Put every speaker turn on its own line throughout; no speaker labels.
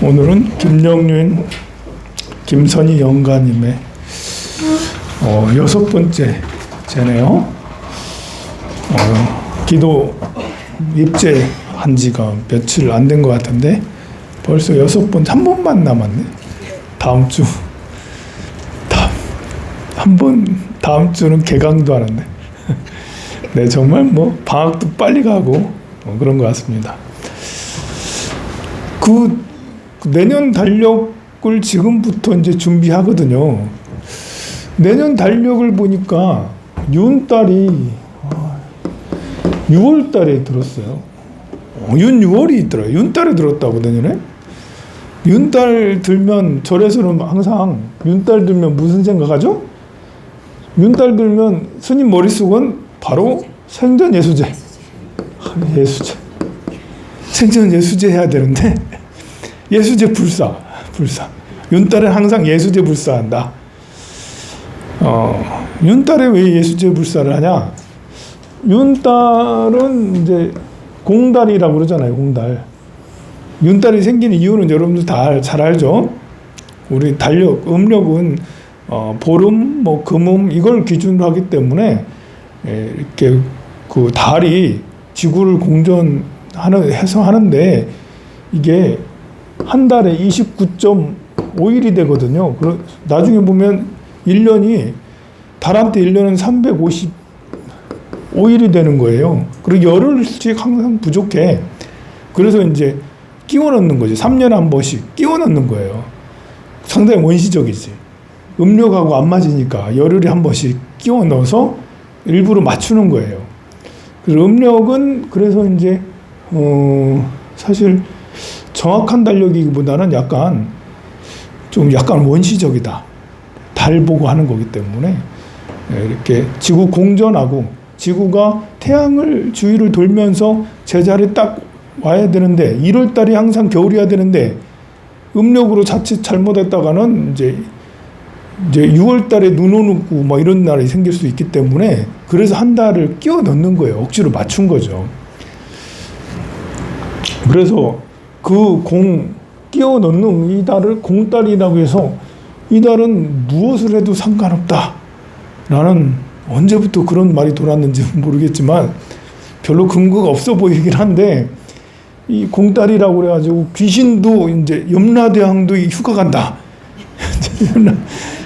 오늘은 김영륜, 김선희 영가님의 6번째 제네요. 기도 입제한 지가 며칠 안 된 것 같은데 벌써 6번, 한 번만 남았네. 다음 주 다음 주는 개강도 하는데 네, 정말 뭐 방학도 빨리 가고 그런 것 같습니다. 내년 달력을 지금부터 이제 준비하거든요. 내년 달력을 보니까 윤달이 6월 달에 들었어요. 윤6월이 있더라고요. 윤달에 들었다고 내년에. 윤달 들면 절에서는 항상 윤달 들면 무슨 생각하죠? 윤달 들면 스님 머릿속은 바로 생전예수제. 예수제. 생전예수제 해야 되는데 예수제 불사. 윤달에 항상 예수제 불사한다. 윤달에 왜 예수제 불사를 하냐? 윤달은 이제 공달이라고 그러잖아요. 공달. 윤달이 생기는 이유는 여러분들 다 잘 알죠. 우리 달력, 음력은 보름, 금음 이걸 기준으로 하기 때문에 이렇게 그 달이 지구를 공전해서 하는데 이게 한 달에 29.5일이 되거든요. 나중에 보면 1년이 달한테 1년은 355일이 되는 거예요. 그리고 열흘씩 항상 부족해. 그래서 이제 끼워 넣는 거지. 3년에 한 번씩 끼워 넣는 거예요. 상당히 원시적이지. 음력하고 안 맞으니까 열흘에 한 번씩 끼워 넣어서 일부러 맞추는 거예요. 그래서 음력은 그래서 이제 사실 정확한 달력이기보다는 약간 원시적이다. 달 보고 하는 거기 때문에 이렇게 지구 공전하고 지구가 태양을 주위를 돌면서 제자리에 딱 와야 되는데 1월 달이 항상 겨울이어야 되는데 음력으로 자칫 잘못했다가는 이제 6월 달에 눈 오고 이런 날이 생길 수 있기 때문에 그래서 한 달을 끼워 넣는 거예요. 억지로 맞춘 거죠. 그래서 끼워 넣는 이 달을 공달이라고 해서 이 달은 무엇을 해도 상관없다 라는 언제부터 그런 말이 돌았는지 모르겠지만 별로 근거가 없어 보이긴 한데 이 공달이라고 그래가지고 귀신도 이제 염라대왕도 휴가 간다.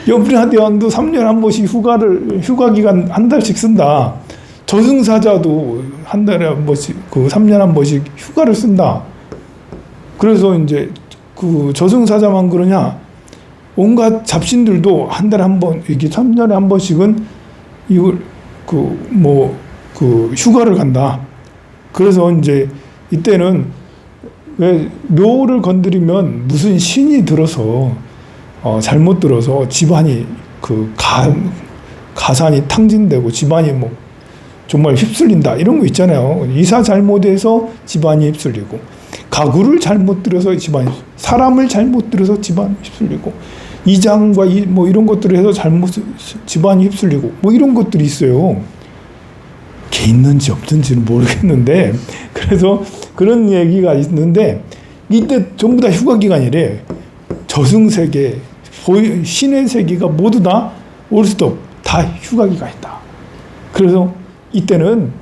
염라대왕도 3년에 한 번씩 휴가 기간 한 달씩 쓴다. 저승사자도 한 달에 한 번씩 3년에 한 번씩 휴가를 쓴다. 그래서 이제 저승사자만 그러냐? 온갖 잡신들도 한 달에 한 번, 이게 3년에 한 번씩은 휴가를 간다. 그래서 이제 이때는 왜 묘를 건드리면 무슨 신이 들어서 잘못 들어서 집안이 가산이 탕진되고 집안이 정말 휩쓸린다 이런 거 있잖아요. 이사 잘못해서 집안이 휩쓸리고 가구를 잘못 들여서 사람을 잘못 들여서 집안이 휩쓸리고 이장과 이런 것들을 해서 집안이 휩쓸리고 이런 것들이 있어요. 게 있는지 없는지는 모르겠는데 그래서 그런 얘기가 있는데 이때 전부 다 휴가 기간이래. 저승세계, 신의 세계가 모두 다 올스톱 다 휴가 기간이다. 그래서 이때는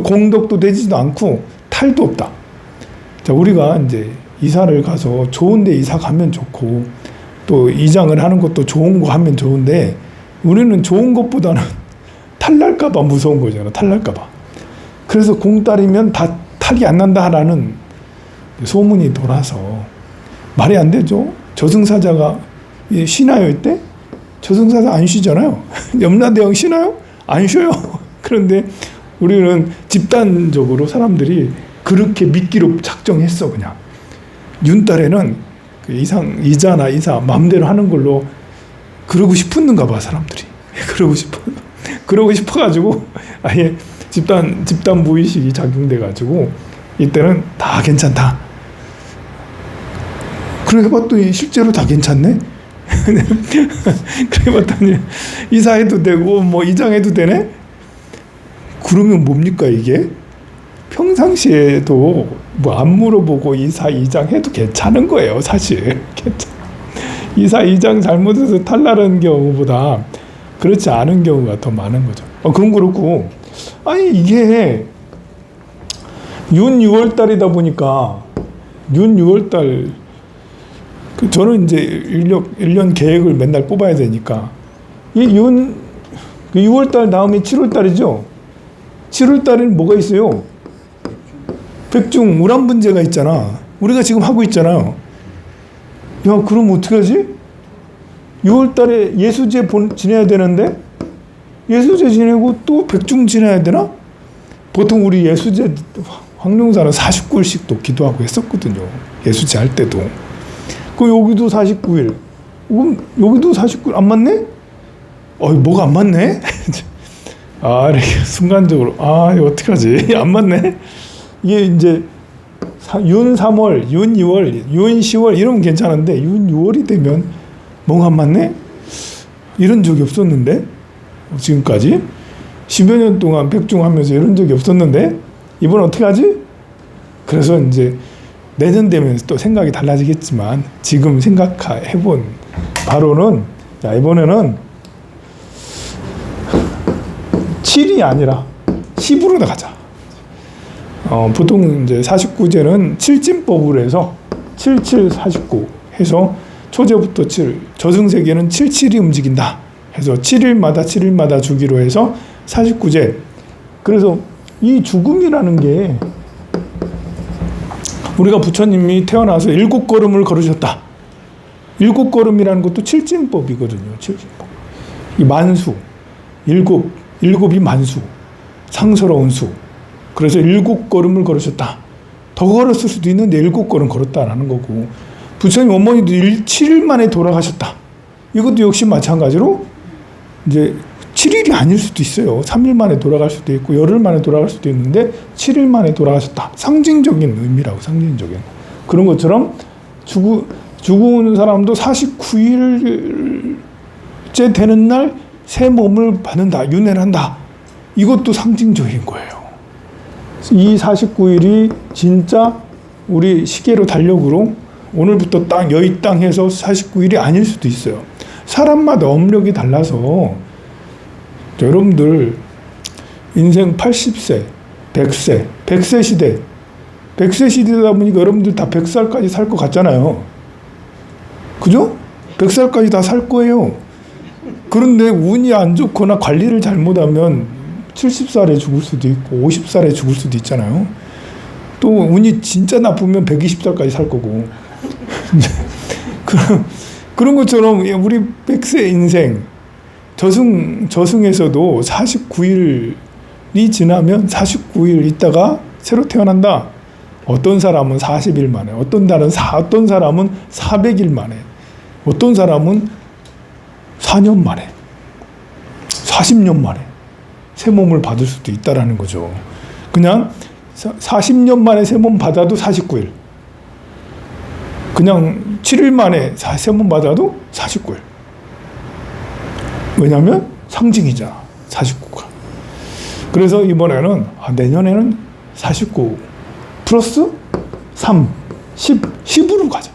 공덕도 되지도 않고 탈도 없다. 자, 우리가 이제 이사를 가서 좋은 데 이사 가면 좋고 또 이장을 하는 것도 좋은 거 하면 좋은데 우리는 좋은 것보다는 탈날까봐 무서운 거잖아. 탈날까봐. 그래서 공달이면 다 탈이 안 난다라는 소문이 돌아서 말이 안 되죠. 저승사자가 쉬나요 이때? 저승사자 안 쉬잖아요. 염라대왕 쉬나요? 안 쉬어요. 그런데 우리는 집단적으로 사람들이 그렇게 믿기로 작정했어. 그냥 윤달에는 이자나 이사 마음대로 하는 걸로 그러고 싶었는가 봐. 사람들이 그러고 싶어가지고 아예 집단 무의식이 작용돼가지고 이때는 다 괜찮다. 그래 해봤더니 실제로 다 괜찮네. 그래 봤더니 이사해도 되고 이장해도 되네. 그러면 뭡니까 이게? 평상시에도 뭐 안 물어보고 이사 이장 해도 괜찮은 거예요, 사실. 이사 이장 잘못해서 탈날한 경우보다 그렇지 않은 경우가 더 많은 거죠. 그건 그렇고, 아니 이게 윤 6월 달이다 보니까 윤 6월 달 저는 이제 1년 계획을 맨날 뽑아야 되니까 이 6월 달 다음에 7월 달이죠. 7월 달에는 뭐가 있어요? 백중 우란 분재가 있잖아. 우리가 지금 하고 있잖아요. 야, 그럼 어떻게 하지? 6월 달에 예수제 지내야 되는데 예수제 지내고 또 백중 지내야 되나? 보통 우리 예수제 황룡사는 49일씩 또 기도하고 했었거든요. 예수제 할 때도. 그 여기도 49일. 그럼 여기도 49일 안 맞네? 뭐가 안 맞네? 이렇게 순간적으로 이거 어떡하지? 안 맞네? 이게 이제 윤 3월, 윤 2월, 윤 10월 이러면 괜찮은데 윤 6월이 되면 뭐가 안 맞네? 이런 적이 없었는데 지금까지 10여 년 동안 백중하면서 이런 적이 없었는데 이번 어떻게 하지? 그래서 이제 내년 되면 또 생각이 달라지겠지만 지금 생각해본 바로는 자, 이번에는 7이 아니라 10으로 가자. 보통 이제 49제는 7진법으로 해서 77, 49 해서 초제부터 7, 저승세계는 77이 움직인다 해서 7일마다 주기로 해서 49제. 그래서 이 죽음이라는 게 우리가 부처님이 태어나서 7걸음을 걸으셨다. 7걸음이라는 것도 7진법이거든요. 7진법. 이 만수, 7이 만수, 상스러운 수. 그래서 7걸음을 걸으셨다. 더 걸었을 수도 있는데 7걸음 걸었다라는 거고, 부처님 어머니도 7일 만에 돌아가셨다. 이것도 역시 마찬가지로 이제 7일이 아닐 수도 있어요. 3일 만에 돌아갈 수도 있고 열흘 만에 돌아갈 수도 있는데 7일 만에 돌아가셨다. 상징적인 의미라고, 상징적인. 그런 것처럼 죽은 사람도 49일째 되는 날 새 몸을 받는다. 윤회를 한다. 이것도 상징적인 거예요. 이 49일이 진짜 우리 시계로 달력으로 오늘부터 여의 땅 해서 49일이 아닐 수도 있어요. 사람마다 업력이 달라서 여러분들 인생 80세, 100세, 100세 시대, 100세 시대다 보니까 여러분들 다 100살까지 살 것 같잖아요. 그죠? 100살까지 다 살 거예요. 그런데 운이 안 좋거나 관리를 잘못하면 70살에 죽을 수도 있고 50살에 죽을 수도 있잖아요. 또 운이 진짜 나쁘면 120살까지 살 거고. 그런 것처럼 우리 100세 인생 저승에서도 49일이 지나면 49일 있다가 새로 태어난다. 어떤 사람은 40일 만에, 어떤 사람은 400일 만에, 어떤 사람은 4년 만에, 40년 만에 새 몸을 받을 수도 있다라는 거죠. 그냥 40년 만에 새 몸 받아도 49일. 그냥 7일 만에 새 몸 받아도 49일. 왜냐하면 상징이잖아, 49가. 그래서 이번에는 내년에는 49 플러스 3, 10으로 가자.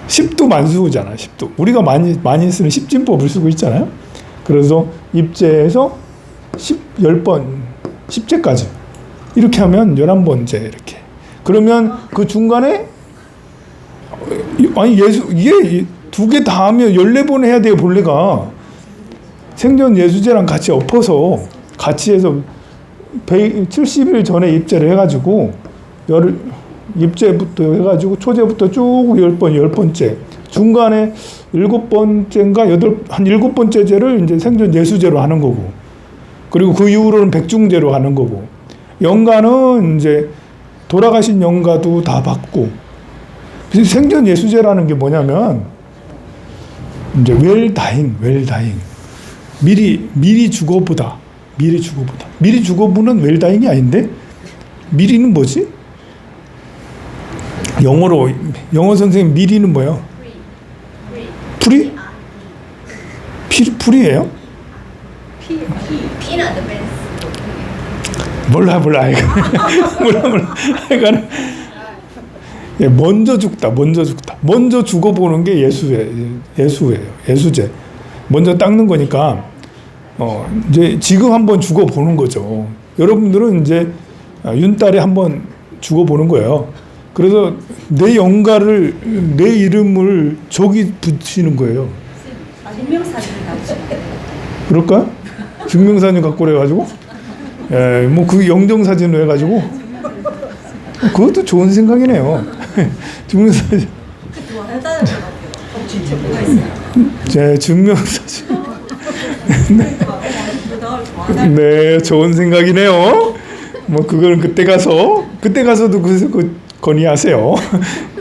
10도 만수잖아. 10도. 우리가 많이 쓰는 10진법을 쓰고 있잖아요. 그래서 입제에서 10번, 10제까지 이렇게 하면 11번째 이렇게. 그러면 그 중간에 이게 두 개 다 하면 14번 해야 돼요, 본래가. 생전 예수제랑 같이 엎어서 같이 해서 70일 전에 입제를 해가지고 입제부터 해가지고 초제부터 쭉 10번째 중간에 7번째인가 한 7번째 제를 이제 생전 예수제로 하는 거고, 그리고 그 이후로는 백중제로 하는 거고, 영가는 이제 돌아가신 영가도 다 받고. 생전 예수제라는 게 뭐냐면 이제 웰다잉 미리 죽어보다. 미리 죽어보는 웰다잉이 아닌데 미리는 뭐지? 영어 선생님 미리는 뭐예요? 프리? 프리예요? 몰라. 몰라. 그러니까 먼저 죽다. 먼저 죽어보는 게 예수예요. 예수제. 먼저 닦는 거니까 이제 지금 한번 죽어보는 거죠. 여러분들은 이제 윤달에 한번 죽어보는 거예요. 그래서 내 영가를, 내 이름을 저기 붙이는 거예요.
증명사진 가지고.
그럴까요? 증명사진 갖고 그래가지고? 예, 뭐 그 영정사진으로 해가지고? 그것도 좋은 생각이네요. 증명사진. 제 증명사진. 네, 좋은 생각이네요. 뭐 그거는 그때 가서도 그 건의하세요.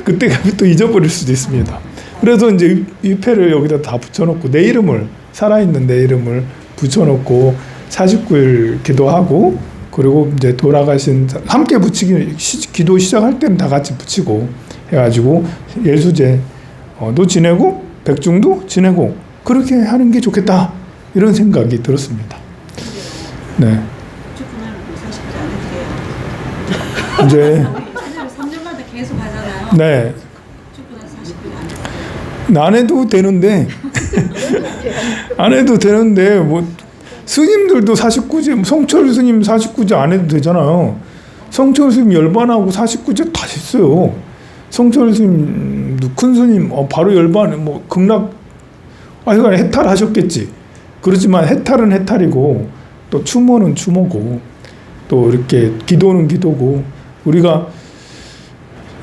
그때 가면 또 잊어버릴 수도 있습니다. 그래서 이제 위패를 여기다 다 붙여놓고 내 이름을, 살아있는 내 이름을 붙여놓고 49일 기도하고, 그리고 이제 돌아가신 함께 붙이기, 기도 시작할 때는 다 같이 붙이고 해가지고 예수제도 지내고 백중도 지내고 그렇게 하는 게 좋겠다, 이런 생각이 들었습니다. 네. 이제
3년마다 계속 하잖아요.
네. 안 해도 되는데 뭐 스님들도 49제, 성철 스님 49제 안 해도 되잖아요. 성철 스님 열반하고 49제 다 했어요. 성철 스님도 큰 스님 바로 열반, 뭐 극락 하여간 해탈하셨겠지. 그렇지만 해탈은 해탈이고 또 추모는 추모고 또 이렇게 기도는 기도고, 우리가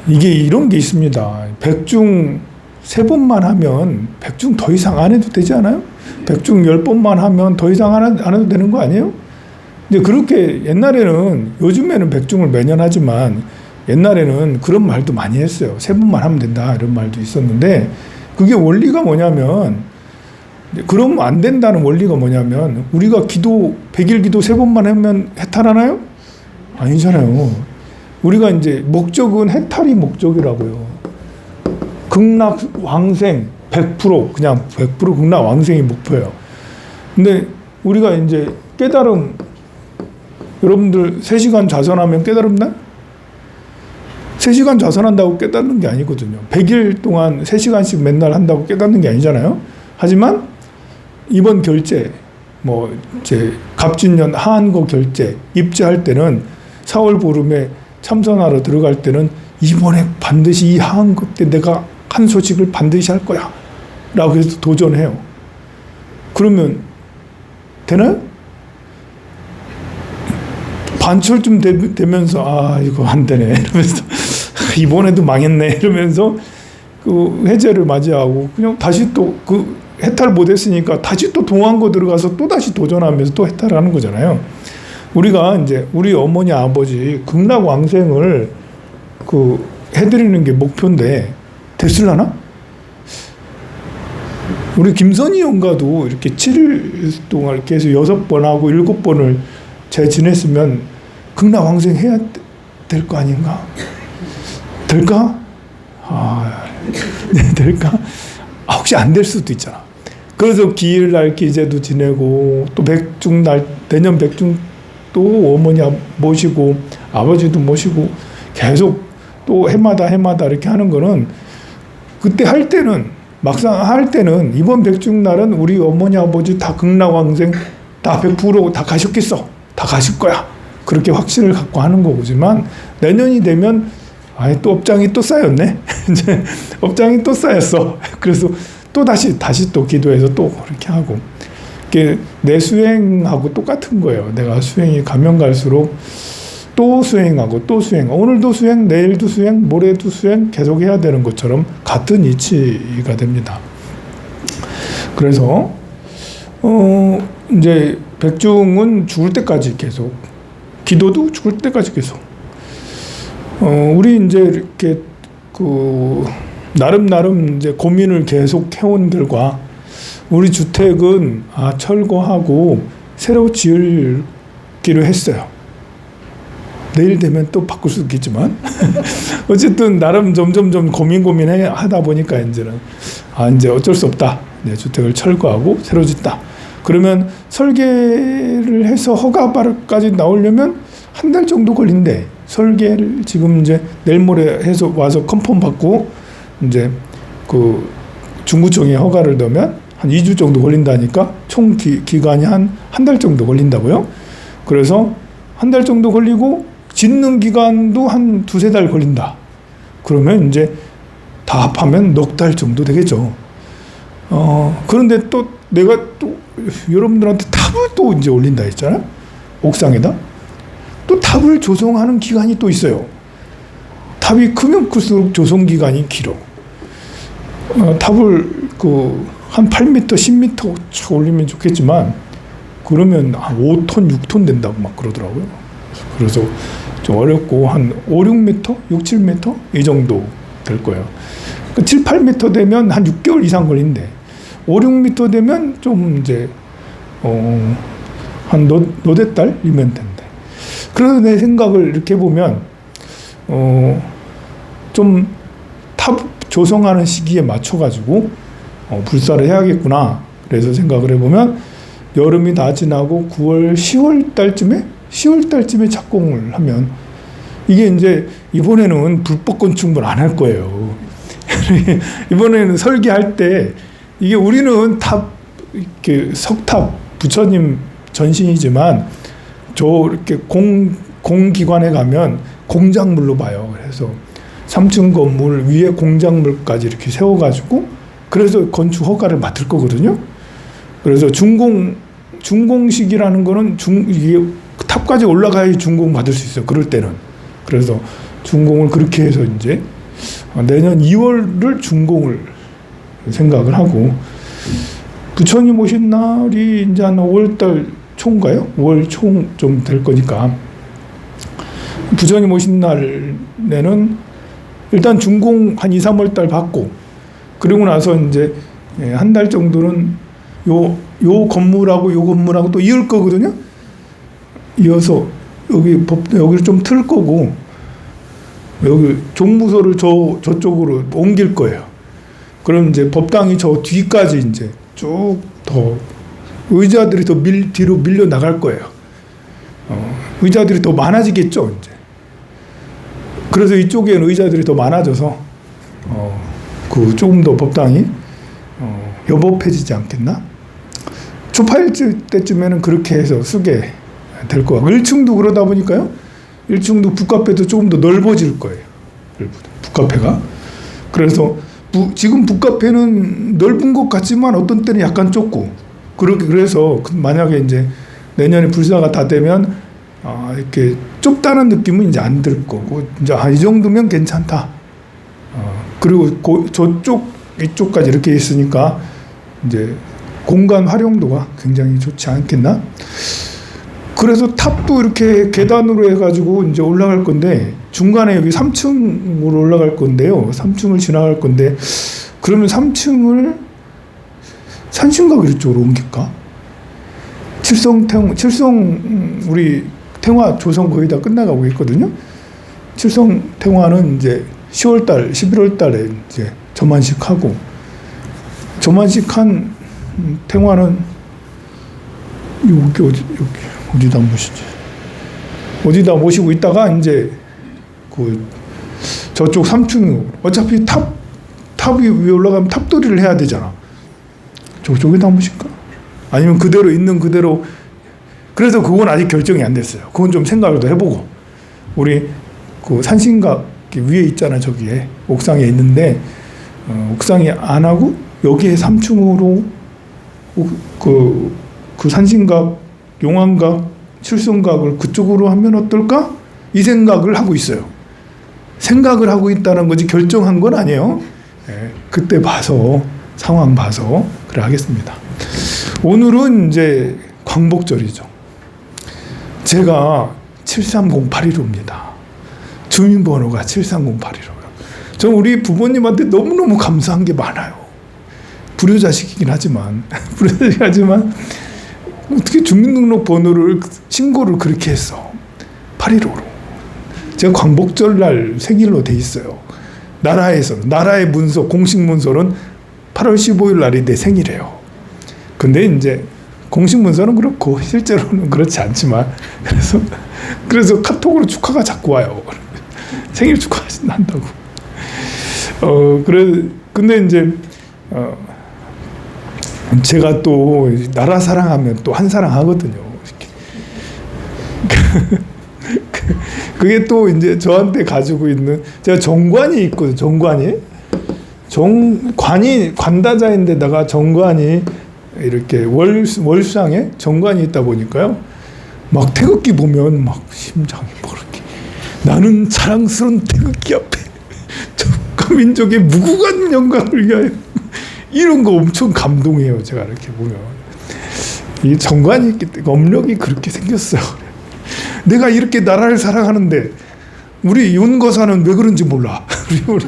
이게 이런 게 있습니다. 백중 3번만 하면 백중 더 이상 안 해도 되지 않아요? 백중 10번만 하면 더 이상 안 해도 되는 거 아니에요? 근데 그렇게 옛날에는, 요즘에는 백중을 매년 하지만 옛날에는 그런 말도 많이 했어요. 3번만 하면 된다, 이런 말도 있었는데, 그게 원리가 뭐냐면, 그러면 안 된다는 원리가 뭐냐면, 우리가 기도 100일 기도 3번만 하면 해탈하나요? 아니잖아요. 우리가 이제 목적은 해탈이 목적이라고요. 극락 왕생 100%, 그냥 100% 극락 왕생이 목표예요. 근데 우리가 이제 깨달음, 여러분들 3시간 좌선하면 깨달음나? 3시간 좌선한다고 깨닫는 게 아니거든요. 100일 동안 3시간씩 맨날 한다고 깨닫는 게 아니잖아요. 하지만 이번 결제, 뭐 이제 갑진년 하한거 결제 입제할 때는 4월 보름에 참선하러 들어갈 때는 이번에 반드시 이 하한거 때 내가 한 소식을 반드시 할 거야 라고 해서 도전해요. 그러면 되나요? 반철쯤 되면서 이거 안 되네 이러면서 이번에도 망했네 이러면서 그 해제를 맞이하고 그냥 다시 또 그 해탈 못했으니까 다시 또 동안고 들어가서 또 다시 도전하면서 또 해탈을 하는 거잖아요. 우리가 이제 우리 어머니 아버지 극락 왕생을 그 해드리는 게 목표인데 됐을라나? 우리 김선희 영가도 이렇게 7일 동안 이렇게 해서 6번 하고 7번을 지냈으면 극락 왕생 해야 될 거 아닌가? 될까? 될까? 혹시 안 될 수도 있잖아. 그래서 기일날 기제도 지내고 또 백중날, 내년 백중 또 어머니 모시고 아버지도 모시고 계속 또 해마다 이렇게 하는 거는, 그때 할 때는, 막상 할 때는 이번 백중날은 우리 어머니 아버지 다 극락왕생 다 100% 다 가셨겠어, 다 가실 거야, 그렇게 확신을 갖고 하는 거지만 내년이 되면 또 업장이 또 쌓였네. 이제 업장이 또 쌓였어. 그래서 또 다시 또 기도해서 또 그렇게 하고, 이게 내 수행하고 똑같은 거예요. 내가 수행이 가면 갈수록 또 수행하고 또 수행, 오늘도 수행, 내일도 수행, 모레도 수행 계속 해야 되는 것처럼 같은 이치가 됩니다. 그래서 이제 백중은 죽을 때까지 계속, 기도도 죽을 때까지 계속. 우리 이제 이렇게 나름 이제 고민을 계속 해온 결과, 우리 주택은 철거하고 새로 지을기로 했어요. 내일 되면 또 바꿀 수도 있겠지만 어쨌든 나름 점점 고민하다 보니까 이제는 이제 어쩔 수 없다. 내 주택을 철거하고 새로 짓다. 그러면 설계를 해서 허가까지 나오려면 한 달 정도 걸린대. 설계를 지금 이제 내일 모레 해서 와서 컨펌 받고 이제 그 중구청에 허가를 넣으면 한 2주 정도 걸린다니까 총 기간이 한 달 정도 걸린다고요. 그래서 한 달 정도 걸리고 짓는 기간도 한 2-3달 걸린다. 그러면 이제 다 합하면 넉 달 정도 되겠죠. 그런데 또 내가 또 여러분들한테 탑을 또 이제 올린다 했잖아. 옥상에다. 또 탑을 조성하는 기간이 또 있어요. 탑이 크면 클수록 조성 기간이 길어. 탑을 한 8m, 10m 쳐 올리면 좋겠지만 그러면 한 5톤, 6톤 된다고 막 그러더라고요. 그래서 좀 어렵고 한 5, 6m, 6, 7m 이 정도 될 거예요. 7, 8m 되면 한 6개월 이상 걸린대. 5, 6m 되면 좀 이제 한 너댓 달이면 된대. 그래서 내 생각을 이렇게 보면 좀 탑 조성하는 시기에 맞춰가지고 불사를 해야겠구나. 그래서 생각을 해보면 여름이 다 지나고 9월, 10월 달쯤에 착공을 하면 이게 이제 이번에는 불법 건축물 안 할 거예요. 이번에는 설계할 때 이게 우리는 탑 이렇게 석탑 부처님 전신이지만 저 이렇게 공기관에 가면 공작물로 봐요. 그래서 3층 건물 위에 공작물까지 이렇게 세워가지고 그래서 건축 허가를 맡을 거거든요. 그래서 준공식이라는 거는 이게 탑까지 올라가야 준공 받을 수 있어요. 그럴 때는. 그래서 준공을 그렇게 해서 이제 내년 2월을 준공을 생각을 하고 부처님 오신 날이 이제 한 5월달 초인가요? 5월 초좀 될 거니까 부처님 오신 날에는 일단 준공 한 2, 3월 달 받고 그리고 나서 이제 한 달 정도는 요 건물하고 또 이을 거거든요. 이어서 여기를 좀 틀 거고 여기 종무소를 저쪽으로 옮길 거예요. 그럼 이제 법당이 저 뒤까지 이제 쭉 더 의자들이 더 뒤로 밀려 나갈 거예요. 의자들이 더 많아지겠죠, 이제. 그래서 이쪽에는 의자들이 더 많아져서 조금 더 법당이 여법해지지 않겠나? 초파일 때쯤에는 그렇게 해서 쓰게 될 거야. 1층도 그러다 보니까요. 1층도 북카페도 조금 더 넓어질 거예요. 북카페가. 그래서 지금 북카페는 넓은 것 같지만 어떤 때는 약간 좁고 그래서 만약에 이제 내년에 불사가 다 되면 이렇게 좁다는 느낌은 이제 안 들 거고 이제 이 정도면 괜찮다. 그리고 이쪽까지 이렇게 있으니까 이제 공간 활용도가 굉장히 좋지 않겠나? 그래서 탑도 이렇게 계단으로 해가지고 이제 올라갈 건데 중간에 여기 3층으로 올라갈 건데요. 3층을 지나갈 건데 그러면 3층을 산신각 이쪽으로 옮길까? 칠성 우리 탱화 조성 거의 다 끝나가고 있거든요. 칠성 탱화는 이제 10월달, 11월달에 이제 점안식하고 점안식한 탱화는 여기 어디다 모시지? 어디다 모시고 있다가 이제 저쪽 3층 어차피 탑이 위에 올라가면 탑돌이를 해야 되잖아. 저쪽에다 모실까? 아니면 그대로 있는 그대로. 그래서 그건 아직 결정이 안 됐어요. 그건 좀 생각을 더 해보고 우리 산신각 위에 있잖아. 저기에 옥상에 있는데 옥상에 안 하고 여기에 3층으로 그 산신각, 용왕각, 칠성각을 그쪽으로 하면 어떨까? 이 생각을 하고 있어요. 생각을 하고 있다는 거지 결정한 건 아니에요. 그때 봐서 상황 봐서 그래 하겠습니다. 오늘은 이제 광복절이죠. 제가 73081호입니다. 주민번호가 73081호요. 저 우리 부모님한테 너무너무 감사한 게 많아요. 불효자식이긴 하지만 어떻게 주민등록번호를 신고를 그렇게 했어. 815로. 제가 광복절 날 생일로 돼 있어요. 나라의 문서, 공식 문서는 8월 15일 날이 내 생일이에요. 근데 이제 공식 문서는 그렇고 실제로는 그렇지 않지만 그래서 카톡으로 축하가 자꾸 와요. 생일 축하한다고. 근데 이제 제가 또 나라 사랑하면 또 한 사랑하거든요. 그게 또 이제 저한테 가지고 있는 제가 정관이 있거든요. 정관이 관다자인데다가 정관이 이렇게 월상에 정관이 있다 보니까요. 막 태극기 보면 막 심장이 뭐 이렇게 나는 자랑스러운 태극기 앞에 민족의 무궁한 영광을 위하여 이런 거 엄청 감동해요. 제가 이렇게 보면 이 정관이 있기 때문에 업력이 그렇게 생겼어요. 내가 이렇게 나라를 사랑하는데 우리 윤거사는 왜 그런지 몰라. 우리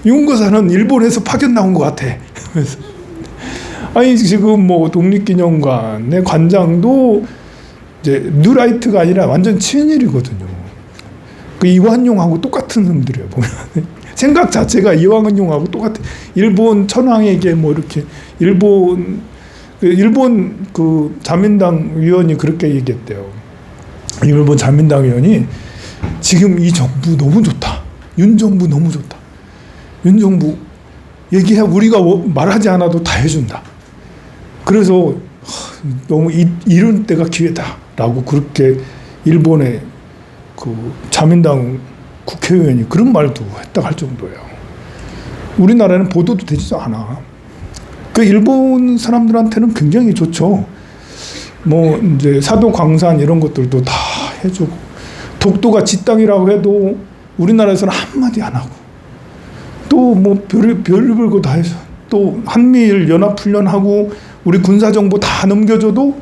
윤거사는 일본에서 파견 나온 것 같아. 그래서 아니 지금 뭐 독립기념관의 관장도 이제 뉴라이트가 아니라 완전 친일이거든요. 그 이완용하고 똑같은 놈들이에요. 보면 생각 자체가 이완용하고 똑같아. 일본 천황에게 뭐 이렇게 일본 그 자민당 위원이 그렇게 얘기했대요. 일본 자민당 위원이 지금 이 정부 너무 좋다. 윤 정부 너무 좋다. 윤 정부 얘기해 우리가 말하지 않아도 다 해준다. 그래서 너무 이런 때가 기회다라고 그렇게 일본의 그 자민당 국회의원이 그런 말도 했다고 할 정도예요. 우리나라는 보도도 되지도 않아. 그 일본 사람들한테는 굉장히 좋죠. 뭐 이제 사도 광산 이런 것들도 다 해주고 독도가 지 땅이라고 해도 우리나라에서는 한마디 안 하고 또 뭐 별을 거 다 해서 또 한미일 연합훈련하고 우리 군사정보 다 넘겨줘도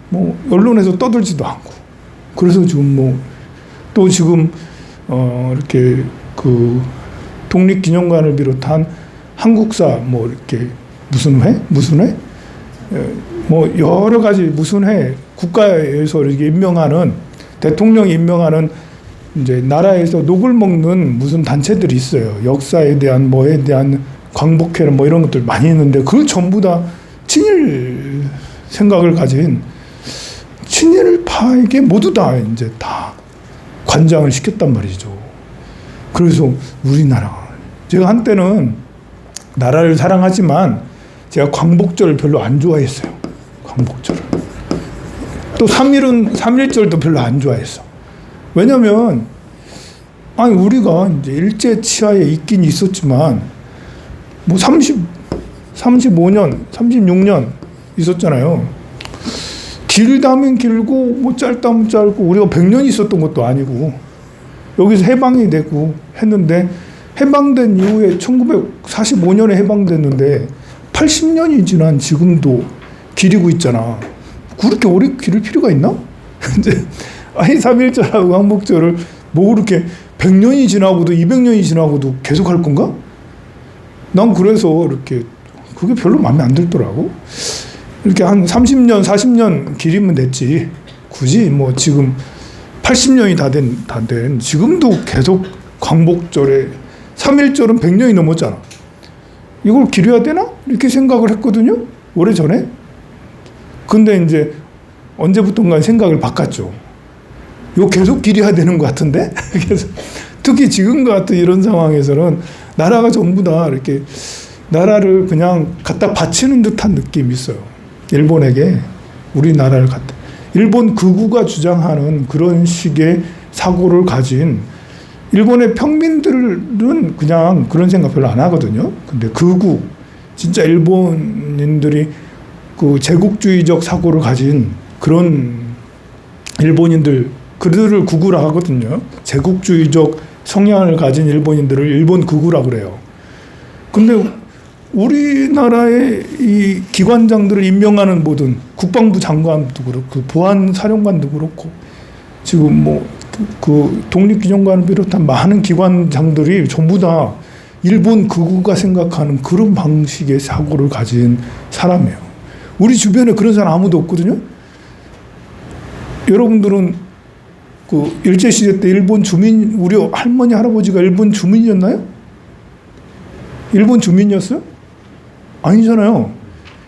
뭐 언론에서 떠들지도 않고 그래서 지금 뭐 또 지금 이렇게 그 독립기념관을 비롯한 한국사 뭐 이렇게 무슨 회 뭐 여러 가지 무슨 회 국가에서 이렇게 임명하는 대통령이 임명하는 이제 나라에서 녹을 먹는 무슨 단체들이 있어요. 역사에 대한 뭐에 대한 광복회를 뭐 이런 것들 많이 있는데 그걸 전부 다 친일 생각을 가진 친일파에게 모두 다 이제 다 관장을 시켰단 말이죠. 그래서 우리나라 제가 한때는 나라를 사랑하지만 제가 광복절을 별로 안 좋아했어요. 광복절을. 또 3.1절도 별로 안 좋아했어. 왜냐면 아니 우리가 이제 일제 치하에 있긴 있었지만 뭐 35년, 36년 있었잖아요. 길다면 길고 뭐 짧다면 짧고 우리가 100년 있었던 것도 아니고 여기서 해방이 되고 했는데 해방된 이후에 1945년에 해방됐는데 80년이 지난 지금도 기리고 있잖아. 그렇게 오래 기를 필요가 있나? 이제 아니 3.1절하고 광복절을 뭐 그렇게 100년이 지나고도 200년이 지나고도 계속 할 건가? 난 그래서 이렇게 그게 별로 마음에 안 들더라고. 이렇게 한 30년, 40년 기리면 됐지. 굳이 뭐 지금 80년이 다 된 지금도 계속 광복절에 3.1절은 100년이 넘었잖아. 이걸 기려야 되나? 이렇게 생각을 했거든요. 오래전에. 근데 이제 언제부턴가 생각을 바꿨죠. 이거 계속 기려야 되는 것 같은데? 그래서 특히 지금 같은 이런 상황에서는 나라가 전부 다 이렇게 나라를 그냥 갖다 바치는 듯한 느낌이 있어요. 일본에게 우리나라를 갖다. 일본 극우가 주장하는 그런 식의 사고를 가진 일본의 평민들은 그냥 그런 생각 별로 안 하거든요. 근데 극우, 진짜 일본인들이 그 제국주의적 사고를 가진 그런 일본인들, 그들을 극우라 하거든요. 제국주의적 성향을 가진 일본인들을 일본 극우라고 그래요. 근데 우리나라의 이 기관장들을 임명하는 모든 국방부 장관도 그렇고 보안 사령관도 그렇고 지금 뭐 그 독립기념관을 비롯한 많은 기관장들이 전부 다 일본 극우가 생각하는 그런 방식의 사고를 가진 사람이에요. 우리 주변에 그런 사람 아무도 없거든요. 여러분들은 그 일제시대 때 일본 주민, 우리 할머니, 할아버지가 일본 주민이었나요? 일본 주민이었어요? 아니잖아요.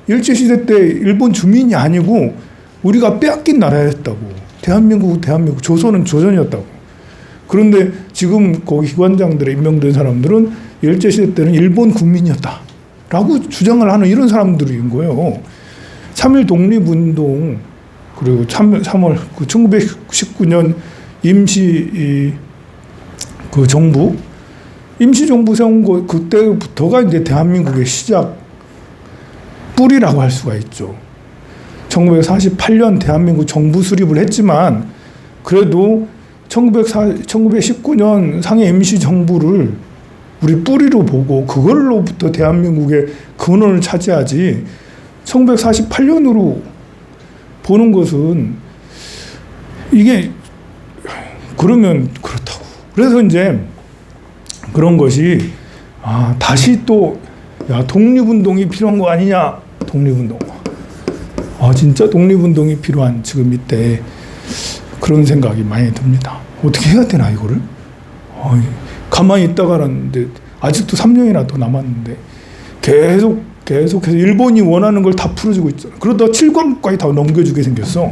일제시대 때 일본 주민이 아니고 우리가 빼앗긴 나라였다고. 대한민국 조선은 조선이었다고. 그런데 지금 거기 기관장들에 임명된 사람들은 일제시대 때는 일본 국민이었다 라고 주장을 하는 이런 사람들인 거예요. 3.1 독립운동 그리고 3월 1919년 임시 정부 세운 거 그때부터가 이제 대한민국의 시작 뿌리라고 할 수가 있죠. 1948년 대한민국 정부 수립을 했지만 그래도 1919년 상해 임시 정부를 우리 뿌리로 보고 그걸로부터 대한민국의 근원을 차지하지 1948년으로 보는 것은 이게 그러면 그렇다고. 그래서 이제 그런 것이 다시 또 독립운동이 필요한 거 아니냐. 독립운동. 진짜 독립운동이 필요한 지금 이때 그런 생각이 많이 듭니다. 어떻게 해야 되나 이거를? 가만히 있다가라는데 아직도 3년이나 더 남았는데 계속해서 일본이 원하는 걸 다 풀어주고 있잖아. 그러다 7광구까지 다 넘겨주게 생겼어.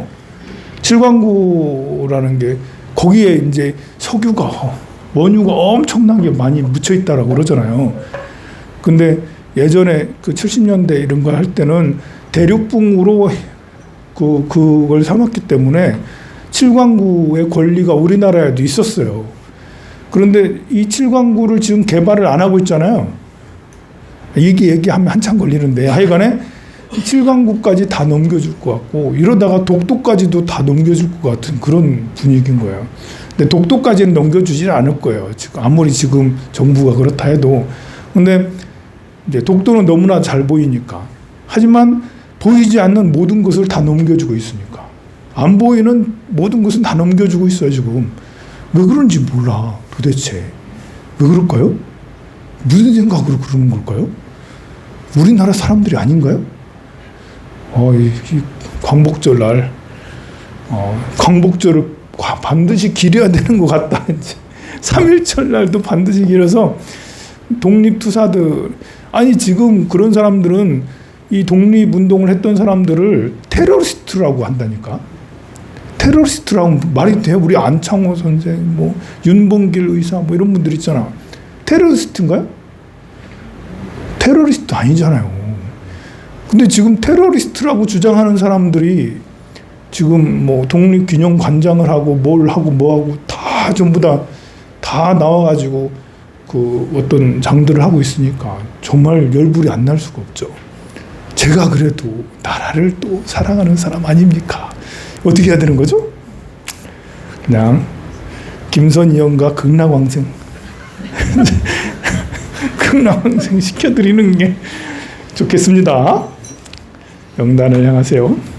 7광구라는 게 거기에 이제 석유가 원유가 엄청나게 많이 묻혀 있다라고 그러잖아요. 근데 예전에 그 70년대 이런 걸 할 때는 대륙붕으로 그걸 삼았기 때문에 7광구의 권리가 우리나라에도 있었어요. 그런데 이 7광구를 지금 개발을 안 하고 있잖아요. 얘기하면 한참 걸리는데 하여간에 7광구까지 다 넘겨줄 것 같고 이러다가 독도까지도 다 넘겨줄 것 같은 그런 분위기인 거예요. 근데 독도까지는 넘겨주지는 않을 거예요. 지금 아무리 지금 정부가 그렇다 해도. 근데 이제 독도는 너무나 잘 보이니까. 하지만 보이지 않는 모든 것을 다 넘겨주고 있으니까. 안 보이는 모든 것은 다 넘겨주고 있어요, 지금. 왜 그런지 몰라, 도대체. 왜 그럴까요? 무슨 생각으로 그러는 걸까요? 우리나라 사람들이 아닌가요? 이 광복절 날, 광복절을 반드시 기려야 되는 것 같다. 3.1절 날도 반드시 기려서 독립투사들, 지금 그런 사람들은 이 독립운동을 했던 사람들을 테러리스트라고 한다니까. 테러리스트라고 말이 돼요? 우리 안창호 선생, 윤봉길 의사, 이런 분들 있잖아. 테러리스트인가요? 테러리스트 아니잖아요. 근데 지금 테러리스트라고 주장하는 사람들이 지금 독립기념관장을 하고 뭘 하고 뭐 하고 다 전부 다 나와가지고 그 어떤 장들을 하고 있으니까 정말 열불이 안 날 수가 없죠. 제가 그래도 나라를 또 사랑하는 사람 아닙니까? 어떻게 해야 되는 거죠? 그냥 김선희 형과 극락왕생 극락왕생 시켜드리는 게 좋겠습니다. 명단을 향하세요.